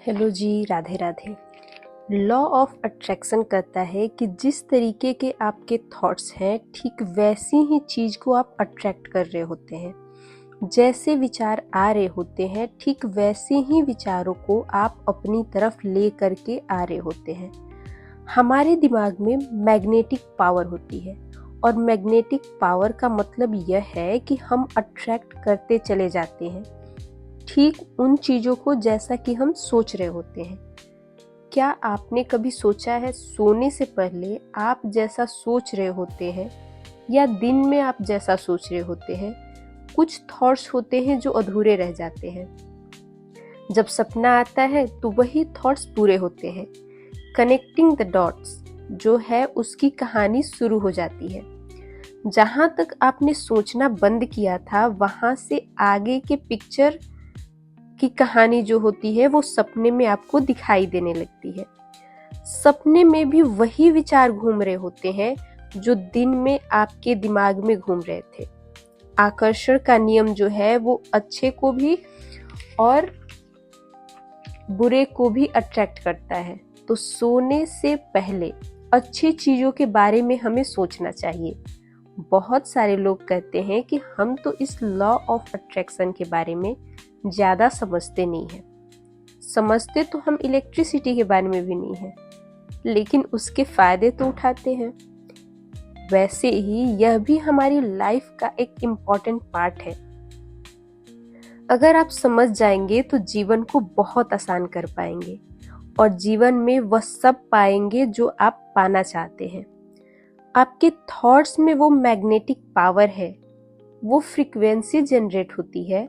Hello ji, Radhe Radhe. Law of attraction कहता है कि जिस तरीके के आपके थॉट्स हैं ठीक वैसी ही चीज़ को आप अट्रैक्ट कर रहे होते हैं। जैसे विचार आ रहे होते हैं ठीक वैसे ही विचारों को आप अपनी तरफ ले करके आ रहे होते हैं। हमारे दिमाग में मैग्नेटिक पावर होती है और मैग्नेटिक पावर का मतलब यह है कि हम अट्रैक्ट करते चले जाते हैं ठीक उन चीज़ों को जैसा कि हम सोच रहे होते हैं। क्या आपने कभी सोचा है सोने से पहले आप जैसा सोच रहे होते हैं या दिन में आप जैसा सोच रहे होते हैं, कुछ थॉट्स होते हैं जो अधूरे रह जाते हैं। जब सपना आता है तो वही थॉट्स पूरे होते हैं। कनेक्टिंग द डॉट्स जो है उसकी कहानी शुरू हो जाती है। जहाँ तक आपने सोचना बंद किया था वहाँ से आगे के पिक्चर की कहानी जो होती है वो सपने में आपको दिखाई देने लगती है। सपने में भी वही विचार घूम रहे होते हैं जो दिन में आपके दिमाग में घूम रहे थे। आकर्षण का नियम जो है वो अच्छे को भी और बुरे को भी अट्रैक्ट करता है। तो सोने से पहले अच्छी चीजों के बारे में हमें सोचना चाहिए। बहुत सारे लोग कहते हैं कि हम तो इस लॉ ऑफ अट्रैक्शन के बारे में ज़्यादा समझते नहीं हैं। समझते तो हम इलेक्ट्रिसिटी के बारे में भी नहीं हैं, लेकिन उसके फ़ायदे तो उठाते हैं। वैसे ही यह भी हमारी लाइफ का एक इम्पॉर्टेंट पार्ट है। अगर आप समझ जाएंगे तो जीवन को बहुत आसान कर पाएंगे और जीवन में वह सब पाएंगे जो आप पाना चाहते हैं। आपके थॉट्स में वो मैग्नेटिक पावर है, वो फ्रीक्वेंसी जनरेट होती है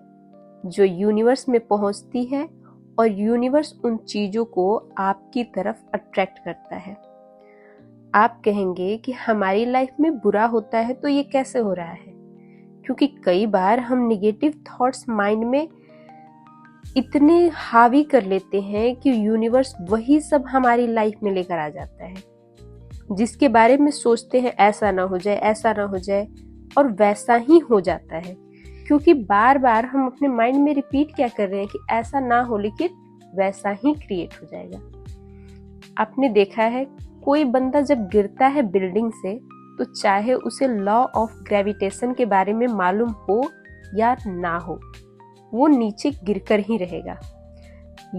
जो यूनिवर्स में पहुंचती है और यूनिवर्स उन चीजों को आपकी तरफ अट्रैक्ट करता है। आप कहेंगे कि हमारी लाइफ में बुरा होता है तो ये कैसे हो रहा है? क्योंकि कई बार हम निगेटिव थॉट्स माइंड में इतने हावी कर लेते हैं कि यूनिवर्स वही सब हमारी लाइफ में लेकर आ जाता है। जिसके बारे में सोचते हैं ऐसा ना हो जाए, ऐसा ना हो जाए, और वैसा ही हो जाता है। क्योंकि बार बार हम अपने माइंड में रिपीट क्या कर रहे हैं कि ऐसा ना हो, लेकिन वैसा ही क्रिएट हो जाएगा। आपने देखा है कोई बंदा जब गिरता है बिल्डिंग से तो चाहे उसे लॉ ऑफ ग्रेविटेशन के बारे में मालूम हो या ना हो, वो नीचे गिरकर ही रहेगा।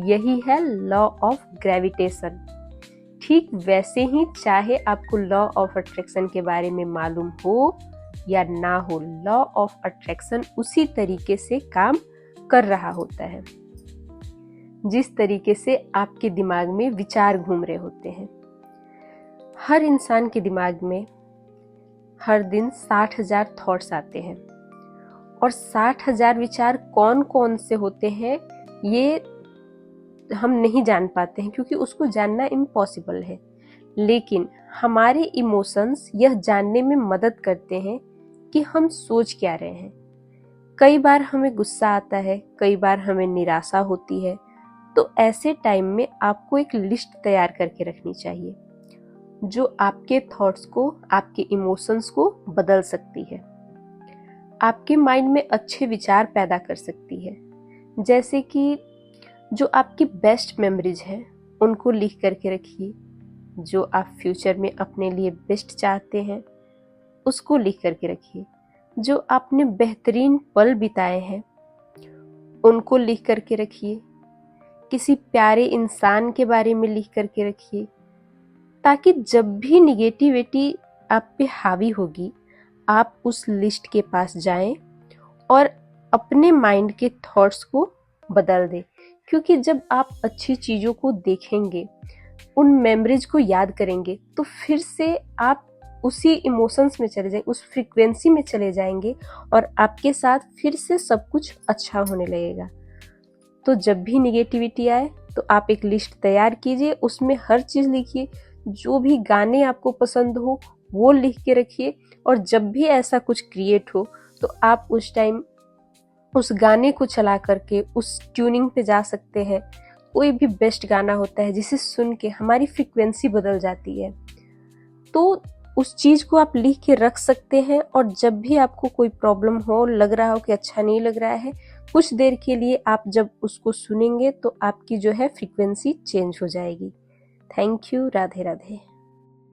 यही है लॉ ऑफ ग्रेविटेशन। ठीक वैसे ही चाहे आपको लॉ ऑफ अट्रैक्शन के बारे में मालूम हो या ना हो, लॉ ऑफ अट्रैक्शन उसी तरीके से काम कर रहा होता है जिस तरीके से आपके दिमाग में विचार घूम रहे होते हैं। हर इंसान के दिमाग में हर दिन 60,000 थॉट्स आते हैं और 60,000 विचार कौन कौन से होते हैं ये हम नहीं जान पाते हैं, क्योंकि उसको जानना इम्पॉसिबल है। लेकिन हमारे इमोशंस यह जानने में मदद करते हैं कि हम सोच क्या रहे हैं। कई बार हमें गुस्सा आता है, कई बार हमें निराशा होती है। तो ऐसे टाइम में आपको एक लिस्ट तैयार करके रखनी चाहिए जो आपके थॉट्स को, आपके इमोशंस को बदल सकती है, आपके माइंड में अच्छे विचार पैदा कर सकती है। जैसे कि जो आपकी बेस्ट मेमोरीज हैं उनको लिख करके रखिए। जो आप फ्यूचर में अपने लिए बेस्ट चाहते हैं उसको लिख करके रखिए। जो आपने बेहतरीन पल बिताए हैं उनको लिख करके रखिए। किसी प्यारे इंसान के बारे में लिख करके रखिए, ताकि जब भी निगेटिविटी आप पे हावी होगी आप उस लिस्ट के पास जाएं और अपने माइंड के थॉट्स को बदल दें। क्योंकि जब आप अच्छी चीज़ों को देखेंगे, उन मेमोरीज को याद करेंगे, तो फिर से आप उसी इमोशंस में चले जाएंगे, उस फ्रीक्वेंसी में चले जाएंगे और आपके साथ फिर से सब कुछ अच्छा होने लगेगा। तो जब भी निगेटिविटी आए तो आप एक लिस्ट तैयार कीजिए, उसमें हर चीज़ लिखिए। जो भी गाने आपको पसंद हो वो लिख के रखिए, और जब भी ऐसा कुछ क्रिएट हो तो आप उस टाइम उस गाने को चला करके उस ट्यूनिंग पे जा सकते हैं। कोई भी बेस्ट गाना होता है जिसे सुन के हमारी फ्रीक्वेंसी बदल जाती है, तो उस चीज़ को आप लिख के रख सकते हैं। और जब भी आपको कोई प्रॉब्लम हो, लग रहा हो कि अच्छा नहीं लग रहा है, कुछ देर के लिए आप जब उसको सुनेंगे तो आपकी जो है फ्रीक्वेंसी चेंज हो जाएगी। Thank you. राधे राधे।